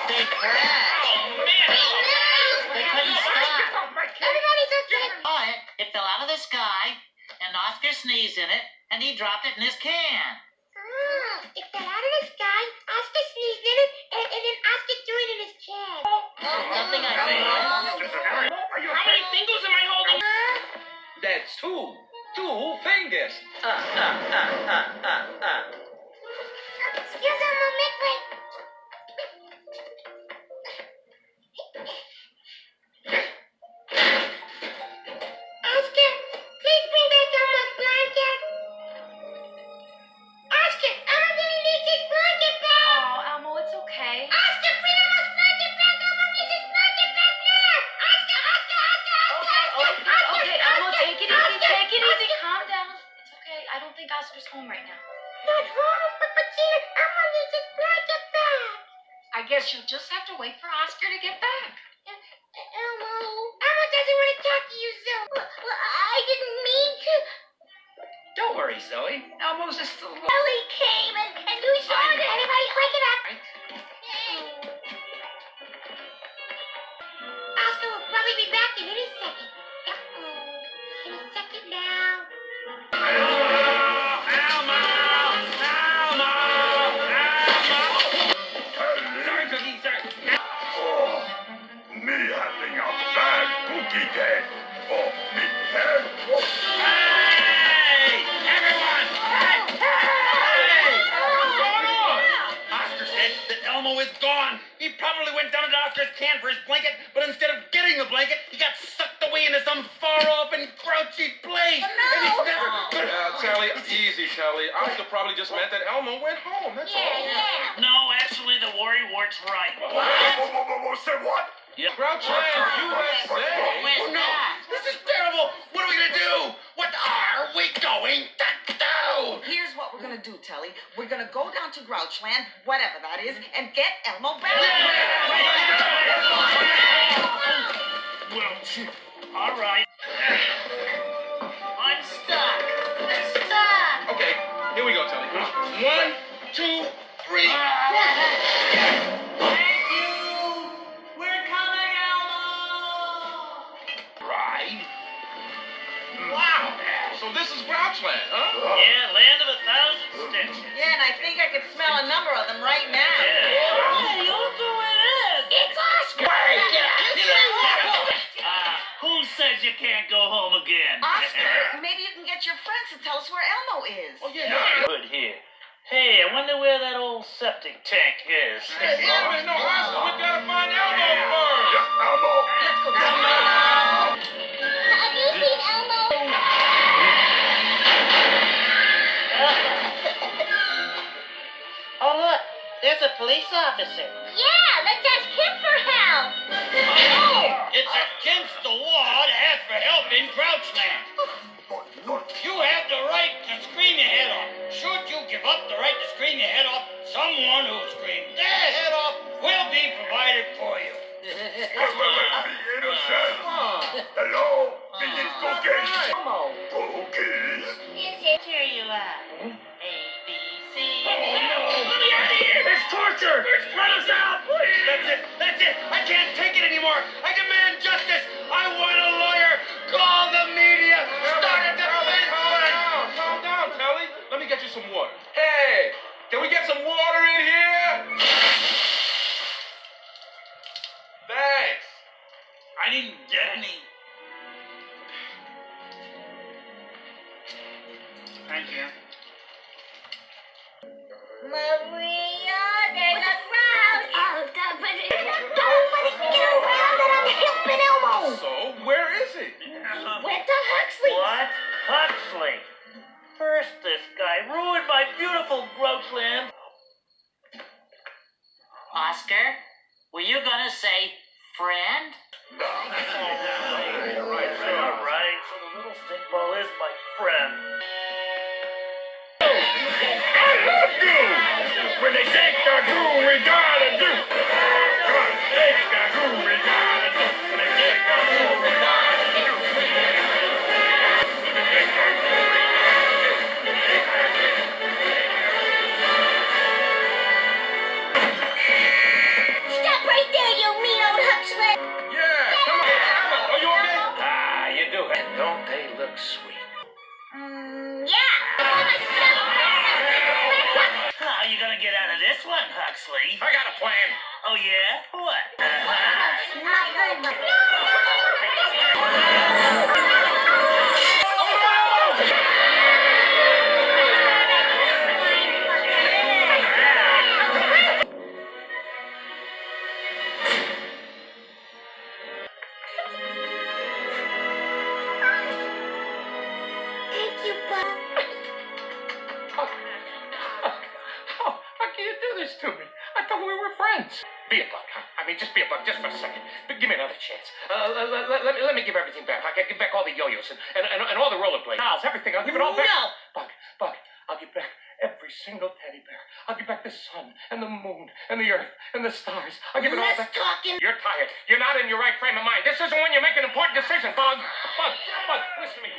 They crashed. Oh, man. They couldn't stop. Everybody's okay. It fell out of the sky, and Oscar sneezed in it, and he dropped it in his can. It fell out of the sky, Oscar sneezed in it, and then Oscar threw it in his can. Something I know. How many fingers am I holding? That's two. Two fingers. Excuse me, make way. Oscar, please bring back Elmo's blanket. Oscar, Elmo really needs his blanket back. Oh, Elmo, it's okay. Oscar, bring Elmo's blanket back. Elmo needs his blanket back now. Oscar. Okay, Elmo, take it easy. Calm down. It's okay. I don't think Oscar's home right now. Not home, but Gina, Elmo needs his blanket back. I guess you'll just have to wait for Oscar to get back. Elmo doesn't want to talk to you, Zoe. Well, I didn't mean to. Don't worry, Zoe. Elmo's just a little... Ellie came and you saw it. Everybody, wake it up. Oscar will probably be back in any second. In a second now. Sorry, Cookie, sorry. Oh, me having a bad cookie day. Oh, me head. Oh. Hey! Everyone! Hey! What's going on? Oscar said that Elmo is gone. He probably went down to Oscar's can for his blanket, but instead of getting the blanket, he got sucked away into some far-off and grouchy place. And he's never... Telly, easy, Telly. Oscar probably just meant that Elmo went home, that's all. Yeah. No, actually, the worrywart's right. Say what? Grouchland, USA. Where's that? This is terrible. What are we going to do? What are we going to do? Here's what we're gonna do, Telly. We're gonna go down to Grouchland, whatever that is, and get Elmo back. Well, all right. I'm stuck. Okay, here we go, Telly. 1, 2, 3. Thank you. We're coming, Elmo. Ride. Wow. So this is Grouchland, huh? Yeah, land of 1,000 stitches. Yeah, and I think I can smell a number of them right now. Hey, look who it is. It's Oscar. Who says you can't go home again? Oscar, maybe you can get your friends to tell us where Elmo is. Oh, yeah. Good here. Hey, I wonder where that old septic tank is. Hey, wait a minute, no, Oscar, we gotta find Elmo first. Yes, Elmo. Let's go. Have you seen Elmo? Oh, look. There's a police officer. Yeah, let's ask him for help. It's against the law to ask for help in Grouchland. You have the right to scream your head off. Should you give up the right to scream your head off, someone who screamed their head off will be provided for you. Be innocent. Hello, me is cookies. Elmo. Cookies. Is it? Here you are. A, B, C. Let me out of here! It's torture! Let us out! That's it! I can't take it anymore! I demand justice! I want a lawyer! Call the media! Start a defense! Calm down, Telly. Let me get you some water. Hey, can we get some water in here? Thanks. I didn't get any. Thank you. Maria, there's a crowd. Don't let it get around that I'm helping Elmo. So, where is he? Went to Huxley. What? Huxley? First, this guy ruined my beautiful Grouchland. Oscar, were you gonna say friend? You're right, sure. All right, so the little stinkball is my friend. I love you. When they take the goo, we gotta do. Come on, take the goo, we gotta do. When they take the goo, we gotta do. Stop They look sweet. Yeah. How are you gonna get out of this one, Huxley? I got a plan. Oh, yeah? What? Thank you, Bob. How can you do this to me? I thought we were friends. Be a bug, huh? I mean, just be a bug, just for a second. But give me another chance. Let me give everything back. I can give back all the yo-yos and all the rollerblades, dolls, everything. I'll give it all back. No. Bug, I'll give back every single teddy bear. I'll give back the sun and the moon and the earth and the stars. I'll give it all back. You're tired. You're not in your right frame of mind. This isn't when you make an important decision, Bug. Bug, listen to me.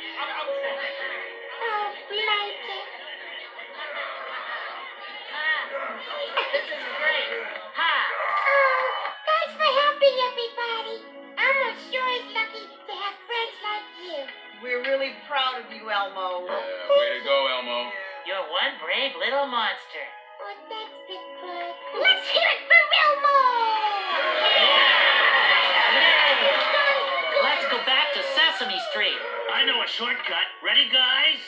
Oh, blanket. This is great. Ha! Oh, thanks for helping everybody. Elmo sure is lucky to have friends like you. We're really proud of you, Elmo. Way to go, Elmo. You're one brave little monster. Oh, thanks, Big Bird. Let's hear it for Elmo! Let's go back to Sesame Street. I know a shortcut. Ready, guys?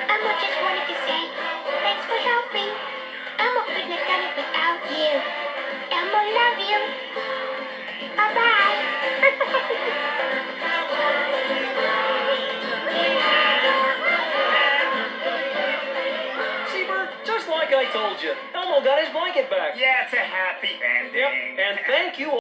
Elmo just wanted to say, thanks for helping. Elmo couldn't have done it without you. Elmo, love you. Bye-bye. See, Bert, just like I told you, Elmo got his blanket back. Yeah, it's a happy ending. Yep, and thank you